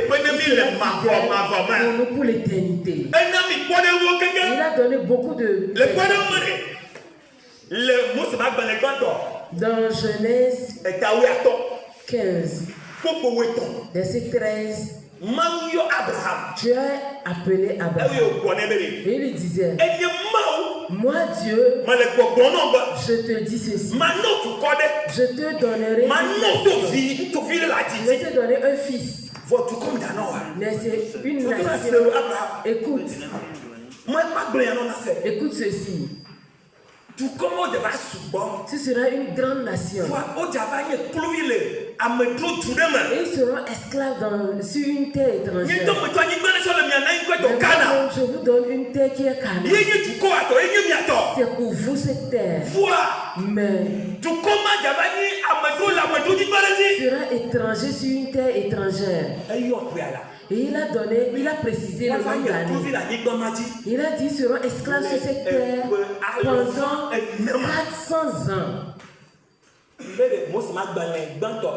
pour nous pour l'éternité. Il a donné beaucoup de... Dans Genèse 15, verset 13, Dieu a appelé Abraham. Et il lui disait, moi Dieu, je te dis ceci. Je te donnerai je te donnerai un fils. Mais c'est une nation. Écoute. Écoute ceci. Ce sera une grande nation. Et ils seront esclaves sur une terre étrangère. Je vous donne une terre qui est Canaan. C'est pour vous cette terre. Mais sera étranger sur une terre étrangère. Et il a précisé le nombre d'années. Il a dit seront esclaves sur cette terre pendant 400 ans.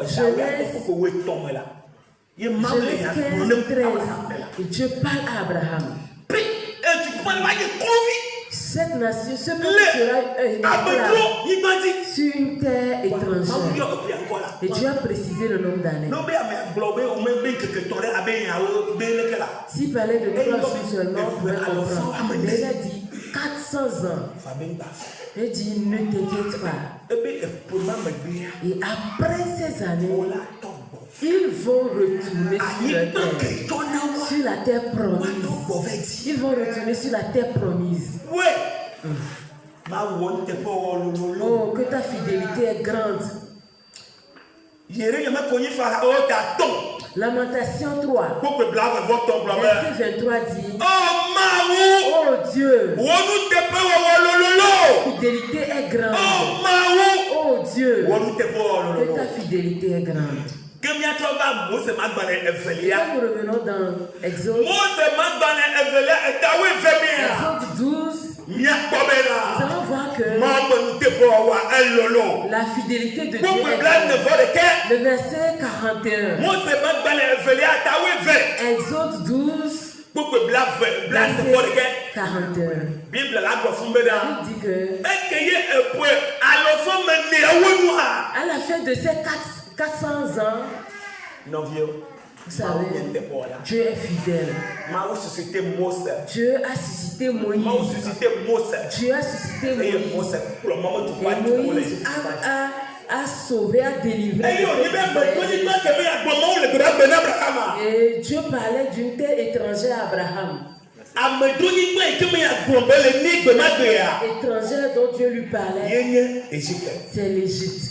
Genèse 15:13. Et Dieu parle à Abraham. Cette nation, ce peuple sera esclave sur une terre étrangère. Et Dieu a précisé le nombre d'années. S'il parlait de 3 jours seulement, on pouvait comprendre. Mais il a dit 400 ans. Il dit ne t'inquiète pas. Et après ces années, ils vont retourner sur la terre promise. Ils vont retourner sur la terre promise. Oh, que ta fidélité est grande. Lamentation 3. Verset 23 dit, oh Dieu, ta fidélité est grande. Oh Dieu, que ta fidélité est grande. Quand nous revenons dans Exode 12, nous allons voir que la fidélité de Dieu est grande. Le verset 41. Exode 12. Verset 41. Il dit que à la fin de ces 400 ans, vous savez, Dieu est fidèle. Dieu a suscité Moïse. Dieu a suscité Moïse. Et Moïse a sauvé, a délivré. Et Dieu parlait d'une terre étrangère à Abraham. Étrangère dont Dieu lui parlait, c'est l'Égypte.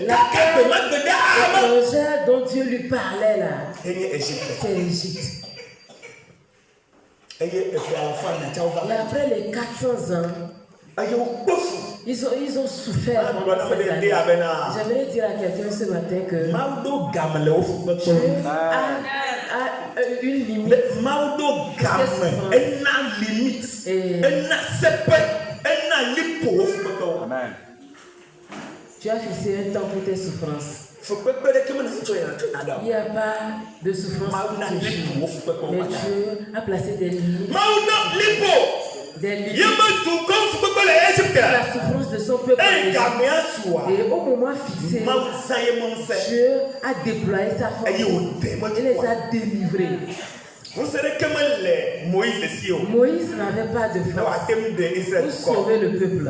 La étrangère dont Dieu lui parlait là, c'est l'Égypte. Et après les 400 ans, ils ont souffert pendant ces années. J'aimerais dire à quelqu'un ce matin que Dieu a une limite. Amen. Tu as fixé un temps pour tes souffrances. Il n'y a pas de souffrance pour ce jour. Mais Dieu a placé des limites. Des limites. La souffrance de son peuple. Et au moment fixé, Dieu a déployé sa force. Il les a délivrés. Moïse n'avait pas de force pour sauver le peuple.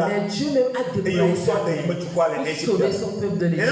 Mais Dieu même a déployé sa force pour sauver son peuple de l'Égypte.